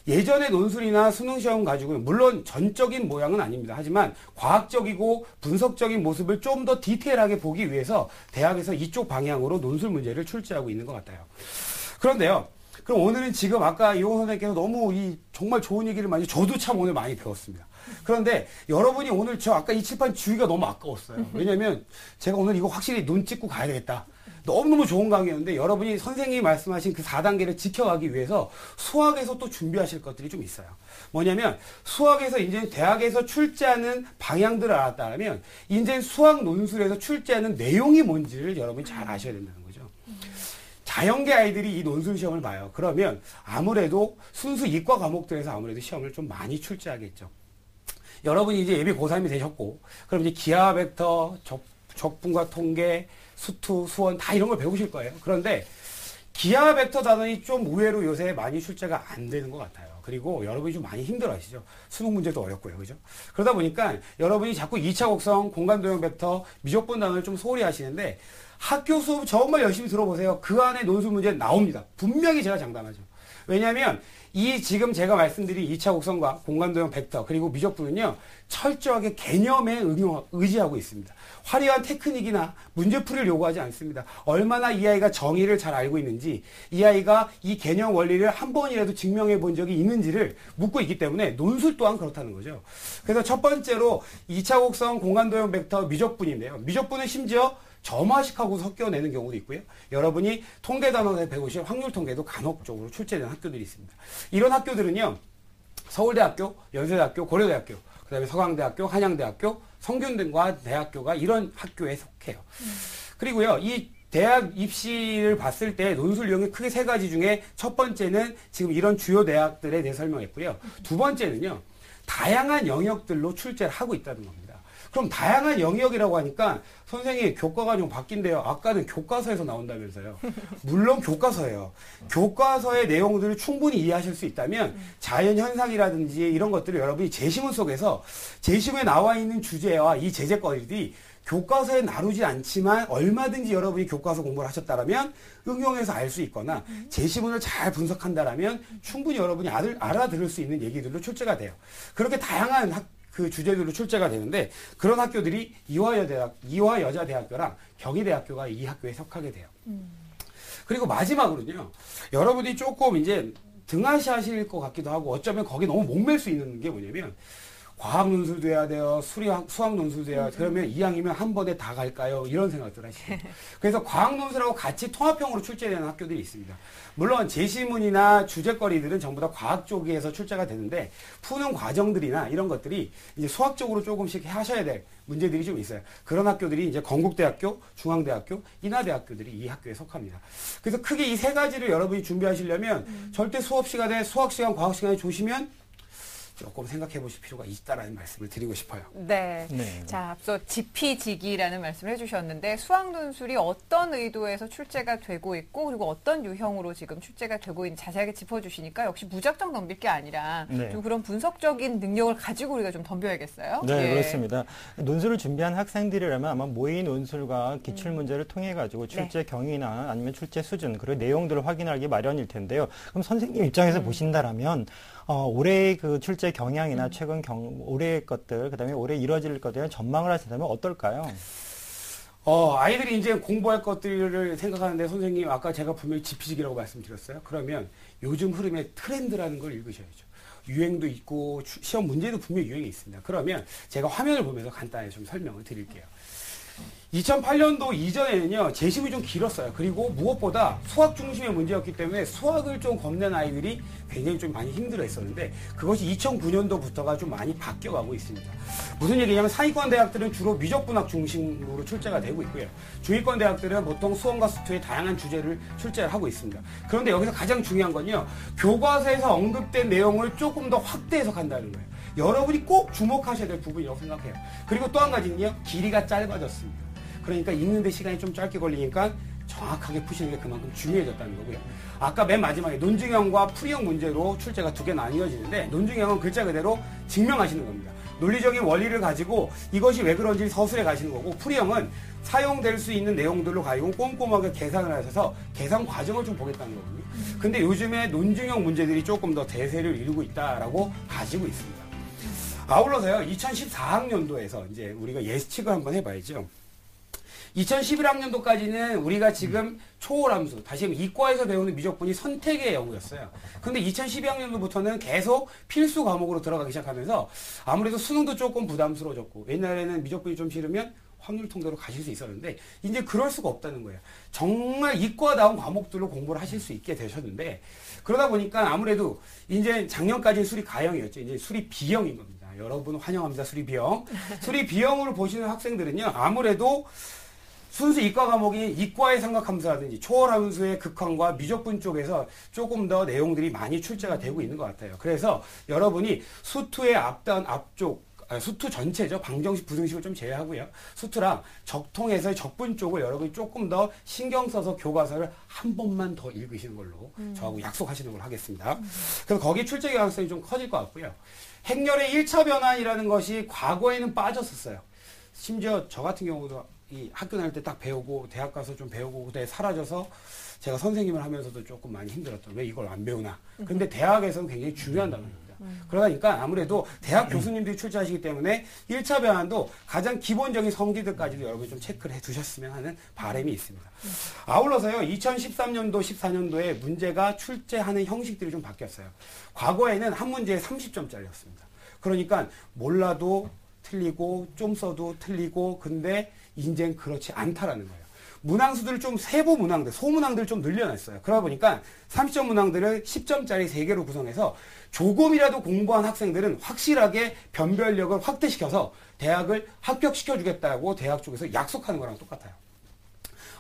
예전의 논술이나 수능시험 가지고는 물론 전적인 모양은 아닙니다. 하지만 과학적이고 분석적인 모습을 좀 더 디테일하게 보기 위해서 대학에서 이쪽 방향으로 논술 문제를 출제하고 있는 것 같아요. 그런데요. 그럼 오늘은 지금 아까 이호 선생님께서 너무 정말 좋은 얘기를 많이, 저도 참 오늘 많이 배웠습니다. 그런데 여러분이 오늘 저 아까 이 칠판 주기가 너무 아까웠어요. 왜냐면 제가 오늘 이거 확실히 눈 찍고 가야 되겠다. 너무너무 좋은 강의였는데 여러분이 선생님이 말씀하신 그 4단계를 지켜가기 위해서 수학에서 또 준비하실 것들이 좀 있어요. 뭐냐면 수학에서 이제 대학에서 출제하는 방향들을 알았다면 이제 수학 논술에서 출제하는 내용이 뭔지를 여러분이 잘 아셔야 된다는 거죠. 자연계 아이들이 이 논술 시험을 봐요. 그러면 아무래도 순수 이과 과목들에서 아무래도 시험을 좀 많이 출제하겠죠. 여러분이 이제 예비 고3이 되셨고, 그럼 이제 기하 벡터, 적분과 통계, 수투, 수원 다 이런 걸 배우실 거예요. 그런데 기하 벡터 단원이 좀 의외로 요새 많이 출제가 안 되는 것 같아요. 그리고 여러분이 좀 많이 힘들어 하시죠. 수능 문제도 어렵고요. 그죠? 그러다 보니까 여러분이 자꾸 2차 곡선, 공간도형 벡터, 미적분 단원을 좀 소홀히 하시는데 학교 수업 정말 열심히 들어보세요. 그 안에 논술 문제 나옵니다. 분명히 제가 장담하죠. 왜냐하면 이 지금 제가 말씀드린 2차 곡선과 공간도형 벡터 그리고 미적분은요 철저하게 개념에 의지하고 있습니다. 화려한 테크닉이나 문제풀이를 요구하지 않습니다. 얼마나 이 아이가 정의를 잘 알고 있는지, 이 아이가 이 개념 원리를 한 번이라도 증명해 본 적이 있는지를 묻고 있기 때문에 논술 또한 그렇다는 거죠. 그래서 첫 번째로 2차 곡선, 공간도형 벡터, 미적분인데요. 미적분은 심지어 점화식하고 섞여내는 경우도 있고요. 여러분이 통계 단원에 배우실 확률 통계도 간혹적으로 출제되는 학교들이 있습니다. 이런 학교들은요, 서울대학교, 연세대학교, 고려대학교, 그 다음에 서강대학교, 한양대학교, 성균등과 대학교가 이런 학교에 속해요. 그리고요, 이 대학 입시를 봤을 때 논술 유형이 크게 세 가지 중에 첫 번째는 지금 이런 주요 대학들에 대해 설명했고요. 두 번째는요, 다양한 영역들로 출제를 하고 있다는 겁니다. 그럼 다양한 영역이라고 하니까 선생님 교과가 좀 바뀐대요. 아까는 교과서에서 나온다면서요. 물론 교과서예요. 교과서의 내용들을 충분히 이해하실 수 있다면 자연현상이라든지 이런 것들을 여러분이 제시문 속에서 제시문에 나와 있는 주제와 이 제재거리들이 교과서에 나누지 않지만 얼마든지 여러분이 교과서 공부를 하셨다면 응용해서 알 수 있거나 제시문을 잘 분석한다면 충분히 여러분이 알아들을 수 있는 얘기들로 출제가 돼요. 그렇게 다양한 그 주제들로 출제가 되는데 그런 학교들이 이화여자대학교랑 경희대학교가 이 학교에 속하게 돼요. 그리고 마지막으로는요. 여러분이 조금 이제 등하시하실 것 같기도 하고 어쩌면 거기에 너무 목맬 수 있는 게 뭐냐면 과학 논술도 해야 돼요. 수학 논술도 해야 돼요. 그러면 2학년이면 한 번에 다 갈까요? 이런 생각들 하시죠. 그래서 과학 논술하고 같이 통합형으로 출제되는 학교들이 있습니다. 물론 제시문이나 주제거리들은 전부 다 과학 쪽에서 출제가 되는데 푸는 과정들이나 이런 것들이 이제 수학적으로 조금씩 하셔야 될 문제들이 좀 있어요. 그런 학교들이 이제 건국대학교, 중앙대학교, 인하대학교들이 이 학교에 속합니다. 그래서 크게 이 세 가지를 여러분이 준비하시려면 절대 수업 시간에 수학 시간, 과학 시간에 조시면 조금 생각해 보실 필요가 있다라는 말씀을 드리고 싶어요. 네. 자, 앞서 지피지기라는 말씀을 해주셨는데 수학 논술이 어떤 의도에서 출제가 되고 있고 그리고 어떤 유형으로 지금 출제가 되고 있는지 자세하게 짚어주시니까 역시 무작정 덤빌 게 아니라 좀 그런 분석적인 능력을 가지고 우리가 좀 덤벼야겠어요. 네, 그렇습니다. 논술을 준비한 학생들이라면 아마 모의 논술과 기출문제를 통해 가지고 출제 경위나 아니면 출제 수준 그리고 내용들을 확인하기 마련일 텐데요. 그럼 선생님 입장에서 보신다라면 올해 그 출제 경향이나 최근 올해의 것들, 그다음에 올해 이뤄질 것들에 전망을 하신다면 어떨까요? 아이들이 이제 공부할 것들을 생각하는데 선생님 아까 제가 분명히 지피지기라고 말씀드렸어요. 그러면 요즘 흐름의 트렌드라는 걸 읽으셔야죠. 유행도 있고 시험 문제도 분명히 유행이 있습니다. 그러면 제가 화면을 보면서 간단히 좀 설명을 드릴게요. 2008년도 이전에는요, 제시문이 좀 길었어요. 그리고 무엇보다 수학 중심의 문제였기 때문에 수학을 좀 겁낸 아이들이 굉장히 좀 많이 힘들어 했었는데 그것이 2009년도부터가 좀 많이 바뀌어가고 있습니다. 무슨 얘기냐면 상위권 대학들은 주로 미적분학 중심으로 출제가 되고 있고요. 중위권 대학들은 보통 수원과 수투의 다양한 주제를 출제를 하고 있습니다. 그런데 여기서 가장 중요한 건요, 교과서에서 언급된 내용을 조금 더 확대 해석한다는 거예요. 여러분이 꼭 주목하셔야 될 부분이라고 생각해요. 그리고 또 한 가지는요, 길이가 짧아졌습니다. 그러니까 읽는데 시간이 좀 짧게 걸리니까 정확하게 푸시는 게 그만큼 중요해졌다는 거고요. 아까 맨 마지막에 논증형과 풀이형 문제로 출제가 두 개 나뉘어지는데 논증형은 글자 그대로 증명하시는 겁니다. 논리적인 원리를 가지고 이것이 왜 그런지 서술해 가시는 거고 풀이형은 사용될 수 있는 내용들로 가지고 꼼꼼하게 계산을 하셔서 계산 과정을 좀 보겠다는 거거든요. 근데 요즘에 논증형 문제들이 조금 더 대세를 이루고 있다라고 가지고 있습니다. 아울러서요, 2014학년도에서 이제 우리가 예측을 한번 해봐야죠. 2011학년도까지는 우리가 지금 초월함수, 다시 한번 이과에서 배우는 미적분이 선택의 영역이었어요. 근데 2012학년도부터는 계속 필수 과목으로 들어가기 시작하면서 아무래도 수능도 조금 부담스러워졌고, 옛날에는 미적분이 좀 싫으면 확률 통계로 가실 수 있었는데 이제 그럴 수가 없다는 거예요. 정말 이과다운 과목들로 공부를 하실 수 있게 되셨는데, 그러다 보니까 아무래도 이제 작년까지는 수리 가형이었죠. 이제 수리 B형인 겁니다. 여러분 환영합니다. 수리 B형. 수리 B형으로 보시는 학생들은요, 아무래도 순수 이과 과목인 이과의 삼각함수라든지 초월함수의 극한과 미적분 쪽에서 조금 더 내용들이 많이 출제가 되고 있는 것 같아요. 그래서 여러분이 수투의 앞쪽, 수투 전체죠. 방정식, 부등식을 좀 제외하고요. 수투랑 적통에서의 적분 쪽을 여러분이 조금 더 신경 써서 교과서를 한 번만 더 읽으시는 걸로 저하고 약속하시는 걸로 하겠습니다. 그래서 거기 출제 가능성이 좀 커질 것 같고요. 행렬의 1차 변환이라는 것이 과거에는 빠졌었어요. 심지어 저 같은 경우도 이 학교 다닐 때 딱 배우고 대학 가서 좀 배우고 그때 사라져서 제가 선생님을 하면서도 조금 많이 힘들었던, 왜 이걸 안 배우나. 근데 대학에서는 굉장히 중요한 단어입니다. 그러니까 아무래도 대학 교수님들이 출제하시기 때문에 1차 변환도 가장 기본적인 성질들까지도 여러분이 좀 체크를 해 두셨으면 하는 바람이 있습니다. 아울러서요, 2013년도, 14년도에 문제가 출제하는 형식들이 좀 바뀌었어요. 과거에는 한 문제에 30점짜리였습니다. 그러니까 몰라도 틀리고 좀 써도 틀리고, 근데 이젠 그렇지 않다라는 거예요. 문항수들을 좀 세부 문항들, 소문항들을 좀 늘려놨어요. 그러다 보니까 30점 문항들을 10점짜리 3개로 구성해서 조금이라도 공부한 학생들은 확실하게 변별력을 확대시켜서 대학을 합격시켜주겠다고 대학 쪽에서 약속하는 거랑 똑같아요.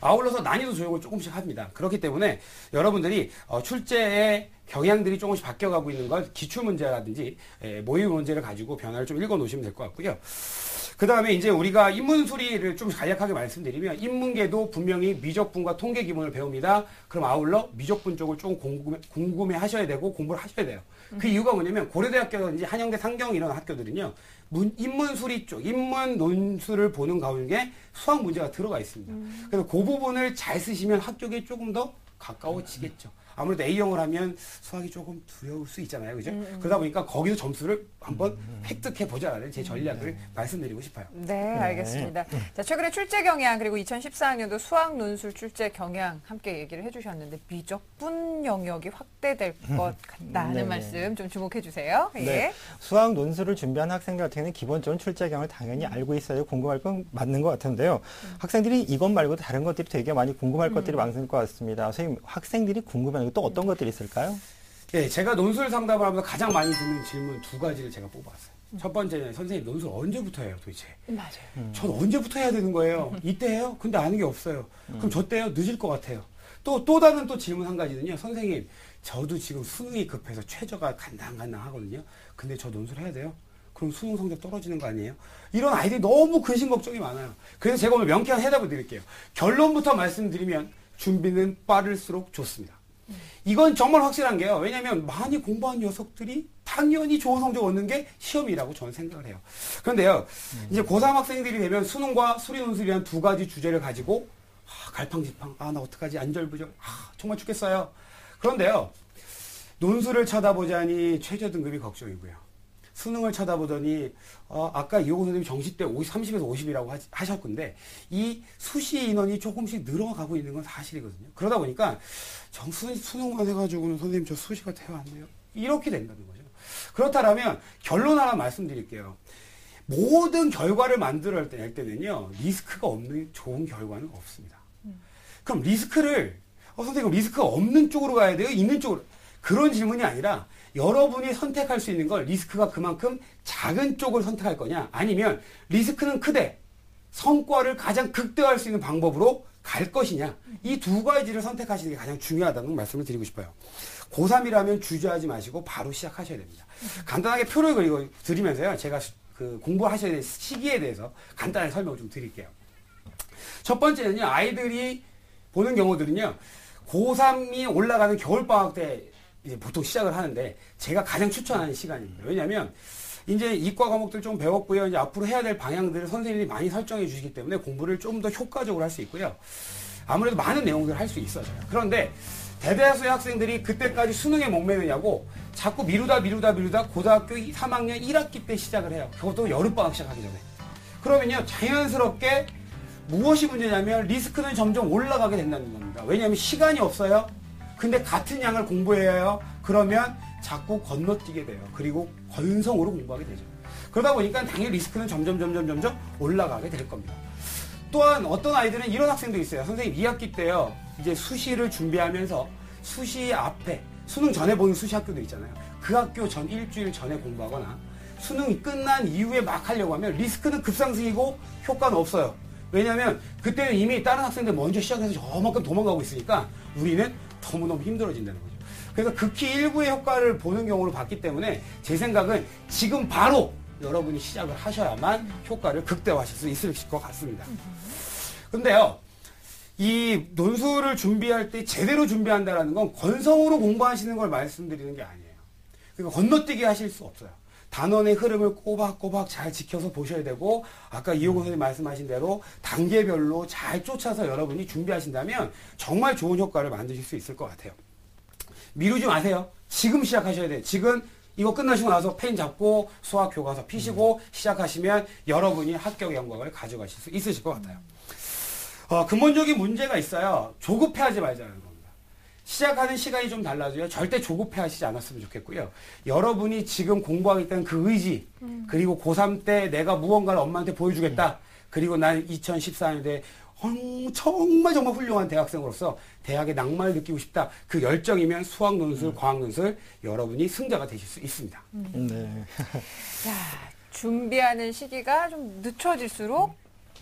아울러서 난이도 조정을 조금씩 합니다. 그렇기 때문에 여러분들이 출제의 경향들이 조금씩 바뀌어가고 있는 걸 기출문제라든지 모의 문제를 가지고 변화를 좀 읽어놓으시면 될 것 같고요. 그 다음에 이제 우리가 인문수리를 좀 간략하게 말씀드리면, 인문계도 분명히 미적분과 통계 기본을 배웁니다. 그럼 아울러 미적분 쪽을 좀 궁금해 하셔야 되고 공부를 하셔야 돼요. 그 이유가 뭐냐면 고려대학교라든지 한영대, 상경 이런 학교들은요, 인문수리 쪽, 인문 논술을 보는 가운데 수학 문제가 들어가 있습니다. 그래서 그 부분을 잘 쓰시면 합격에 조금 더 가까워지겠죠. 아무래도 A형을 하면 수학이 조금 두려울 수 있잖아요. 그죠? 그러다 보니까 거기서 점수를 한번 획득해보자라는 제 전략을 말씀드리고 싶어요. 네, 알겠습니다. 자, 최근에 출제 경향, 그리고 2014학년도 수학 논술 출제 경향 함께 얘기를 해주셨는데, 미적분 영역이 확대될 것 같다는 말씀 좀 주목해 주세요. 예. 네. 수학 논술을 준비하는 학생들 같은 경우는 기본적으로 출제 경향을 당연히 알고 있어야 궁금할 건 맞는 것 같은데요. 학생들이 이것 말고도 다른 것들이 되게 많이 궁금할 것들이 많을 것 같습니다. 선생님, 학생들이 궁금한 또 어떤 것들이 있을까요? 네, 제가 논술 상담을 하면서 가장 많이 듣는 질문 2가지를 제가 뽑아왔어요. 첫 번째는, 선생님 논술 언제부터 해요 도대체? 맞아요. 전 언제부터 해야 되는 거예요? 이때 해요? 근데 아는 게 없어요. 그럼 저 때요? 늦을 것 같아요. 또 다른 질문 한 가지는요. 선생님, 저도 지금 수능이 급해서 최저가 간당간당 하거든요. 근데 저 논술 해야 돼요? 그럼 수능 성적 떨어지는 거 아니에요? 이런 아이들이 너무 근심 걱정이 많아요. 그래서 제가 오늘 명쾌한 해답을 드릴게요. 결론부터 말씀드리면 준비는 빠를수록 좋습니다. 이건 정말 확실한 게요. 왜냐하면 많이 공부한 녀석들이 당연히 좋은 성적 얻는 게 시험이라고 저는 생각을 해요. 그런데요, 이제 고3 학생들이 되면 수능과 수리 논술이란 2가지 주제를 가지고 갈팡질팡, 나 어떡하지, 안절부절, 정말 죽겠어요. 그런데요, 논술을 쳐다보자니 최저 등급이 걱정이고요. 수능을 쳐다보더니 아까 이호근 선생님이 정시 때 30에서 50이라고 하셨건데, 이 수시 인원이 조금씩 늘어가고 있는 건 사실이거든요. 그러다 보니까 수능만 해가지고는 선생님 저 수시가 되어왔네요. 이렇게 된다는 거죠. 그렇다면 결론 하나 말씀드릴게요. 모든 결과를 만들어낼 때는요, 리스크가 없는 좋은 결과는 없습니다. 그럼 리스크를 선생님 리스크가 없는 쪽으로 가야 돼요? 있는 쪽으로? 그런 질문이 아니라, 여러분이 선택할 수 있는 걸 리스크가 그만큼 작은 쪽을 선택할 거냐, 아니면 리스크는 크되 성과를 가장 극대화할 수 있는 방법으로 갈 것이냐, 이 2가지를 선택하시는 게 가장 중요하다는 말씀을 드리고 싶어요. 고3이라면 주저하지 마시고 바로 시작하셔야 됩니다. 간단하게 표를 그리고 드리면서요, 제가 공부하셔야 될 시기에 대해서 간단하게 설명을 좀 드릴게요. 첫 번째는요, 아이들이 보는 경우들은요. 고3이 올라가는 겨울방학 때 이제 보통 시작을 하는데 제가 가장 추천하는 시간입니다. 왜냐하면 이제 이과 과목들 좀 배웠고요. 이제 앞으로 해야 될 방향들을 선생님이 많이 설정해 주시기 때문에 공부를 좀 더 효과적으로 할 수 있고요. 아무래도 많은 내용들을 할 수 있어져요. 그런데 대다수의 학생들이 그때까지 수능에 목매느냐고 자꾸 미루다 고등학교 3학년 1학기 때 시작을 해요. 그것도 여름방학 시작하기 전에. 그러면요, 자연스럽게 무엇이 문제냐면 리스크는 점점 올라가게 된다는 겁니다. 왜냐하면 시간이 없어요. 근데 같은 양을 공부해야 해요. 그러면 자꾸 건너뛰게 돼요. 그리고 건성으로 공부하게 되죠. 그러다 보니까 당연히 리스크는 점점 올라가게 될 겁니다. 또한 어떤 아이들은 이런 학생도 있어요. 선생님 2학기 때요. 이제 수시를 준비하면서 수시 앞에 수능 전에 보는 수시 학교도 있잖아요. 그 학교 전 일주일 전에 공부하거나 수능이 끝난 이후에 막 하려고 하면 리스크는 급상승이고 효과는 없어요. 왜냐하면 그때는 이미 다른 학생들 먼저 시작해서 저만큼 도망가고 있으니까 우리는 너무너무 힘들어진다는 거죠. 그래서 극히 일부의 효과를 보는 경우를 봤기 때문에 제 생각은 지금 바로 여러분이 시작을 하셔야만 효과를 극대화하실 수 있을 것 같습니다. 근데요, 이 논술을 준비할 때 제대로 준비한다는 건 건성으로 공부하시는 걸 말씀드리는 게 아니에요. 그러니까 건너뛰기 하실 수 없어요. 단원의 흐름을 꼬박꼬박 잘 지켜서 보셔야 되고, 아까 이호근 선생님 말씀하신 대로 단계별로 잘 쫓아서 여러분이 준비하신다면 정말 좋은 효과를 만드실 수 있을 것 같아요. 미루지 마세요. 지금 시작하셔야 돼요. 지금 이거 끝나시고 나서 펜 잡고 수학 교과서 피시고 시작하시면 여러분이 합격 영광을 가져가실 수 있으실 것 같아요. 근본적인 문제가 있어요. 조급해하지 말자는 겁니다. 시작하는 시간이 좀 달라져요. 절대 조급해하시지 않았으면 좋겠고요. 여러분이 지금 공부하겠다는 그 의지, 그리고 고3 때 내가 무언가를 엄마한테 보여주겠다. 그리고 난 2014년도에 정말 훌륭한 대학생으로서 대학의 낭만을 느끼고 싶다. 그 열정이면 수학 논술, 과학 논술 여러분이 승자가 되실 수 있습니다. 네. 자, 준비하는 시기가 좀 늦춰질수록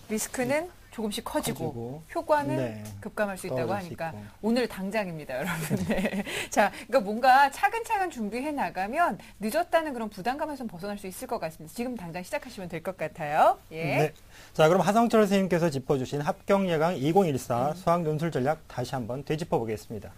리스크는 조금씩 커지고 효과는 네. 급감할 수 있다고 하니까 있고. 오늘 당장입니다, 여러분. 네. 자, 그러니까 뭔가 차근차근 준비해 나가면 늦었다는 그런 부담감에서 벗어날 수 있을 것 같습니다. 지금 당장 시작하시면 될 것 같아요. 예. 네. 자, 그럼 하성철 선생님께서 짚어주신 합격 예강 2014 수학 논술 전략 다시 한번 되짚어 보겠습니다.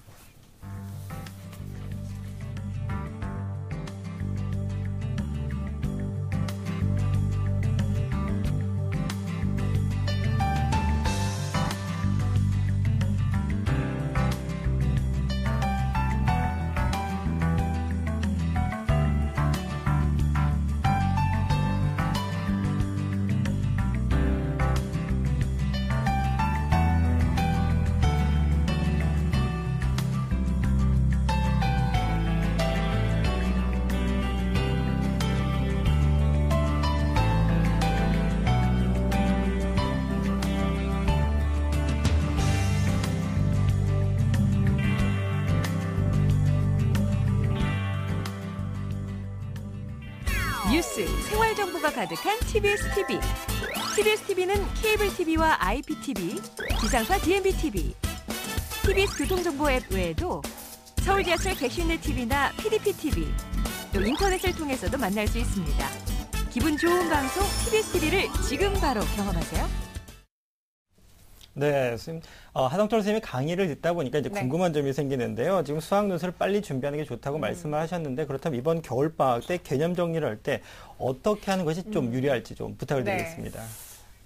뉴스, 생활 정보가 가득한 TBS TV. TBS TV는 케이블 TV와 IPTV, 지상파 DMB TV, TBS 교통정보 앱 외에도 서울 지하철 객실내 TV나 PDP TV, 또 인터넷을 통해서도 만날 수 있습니다. 기분 좋은 방송 TBS TV를 지금 바로 경험하세요. 네, 선생님, 하성철 선생님이 강의를 듣다 보니까 이제 궁금한 점이 생기는데요. 지금 수학 논술을 빨리 준비하는 게 좋다고 말씀을 하셨는데, 그렇다면 이번 겨울방학 때 개념 정리를 할 때 어떻게 하는 것이 좀 유리할지 좀 부탁을 드리겠습니다.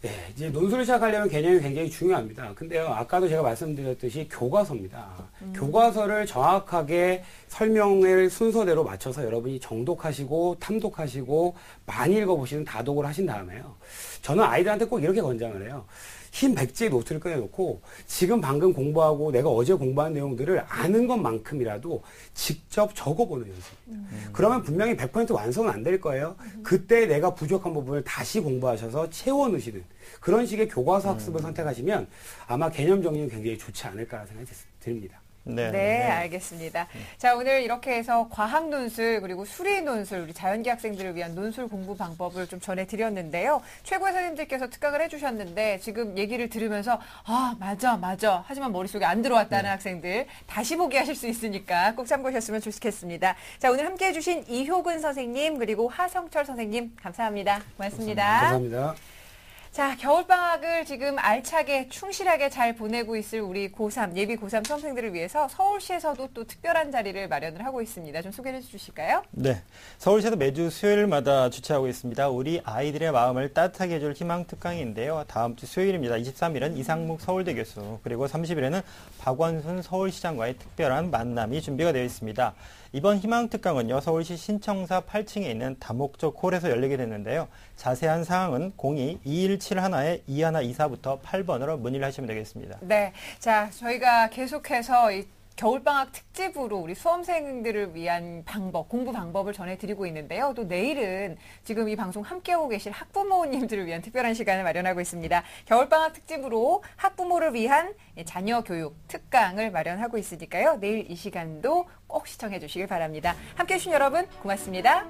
네, 이제 논술을 시작하려면 개념이 굉장히 중요합니다. 근데요, 아까도 제가 말씀드렸듯이 교과서입니다. 교과서를 정확하게 설명을 순서대로 맞춰서 여러분이 정독하시고 탐독하시고 많이 읽어보시는 다독을 하신 다음에요. 저는 아이들한테 꼭 이렇게 권장을 해요. 흰 백지에 노트를 꺼내놓고 지금 방금 공부하고 내가 어제 공부한 내용들을 아는 것만큼이라도 직접 적어보는 연습입니다. 그러면 분명히 100% 완성은 안 될 거예요. 그때 내가 부족한 부분을 다시 공부하셔서 채워넣으시는 그런 식의 교과서 학습을 선택하시면 아마 개념 정리는 굉장히 좋지 않을까 생각이 듭니다. 네, 알겠습니다. 자, 오늘 이렇게 해서 과학 논술 그리고 수리 논술, 우리 자연계 학생들을 위한 논술 공부 방법을 좀 전해드렸는데요. 최고의 선생님들께서 특강을 해주셨는데 지금 얘기를 들으면서 맞아 하지만 머릿속에 안 들어왔다는 학생들 다시 보기 하실 수 있으니까 꼭 참고하셨으면 좋겠습니다. 자, 오늘 함께 해주신 이효근 선생님 그리고 하성철 선생님 감사합니다. 고맙습니다. 감사합니다. 자, 겨울방학을 지금 알차게 충실하게 잘 보내고 있을 우리 고3, 예비 고3 수험생들을 위해서 서울시에서도 또 특별한 자리를 마련을 하고 있습니다. 좀 소개해 주실까요? 네, 서울시에서 매주 수요일마다 주최하고 있습니다. 우리 아이들의 마음을 따뜻하게 해줄 희망 특강인데요. 다음 주 수요일입니다. 23일은 이상묵 서울대 교수, 그리고 30일에는 박원순 서울시장과의 특별한 만남이 준비가 되어 있습니다. 이번 희망 특강은요, 서울시 신청사 8층에 있는 다목적 홀에서 열리게 됐는데요. 자세한 사항은 02-2121-2124부터 8번으로 문의를 하시면 되겠습니다. 네. 자, 저희가 계속해서 이 겨울방학 특집으로 우리 수험생들을 위한 방법, 공부 방법을 전해드리고 있는데요. 또 내일은 지금 이 방송 함께하고 계실 학부모님들을 위한 특별한 시간을 마련하고 있습니다. 겨울방학 특집으로 학부모를 위한 자녀 교육 특강을 마련하고 있으니까요. 내일 이 시간도 꼭 시청해 주시길 바랍니다. 함께해 주신 여러분 고맙습니다.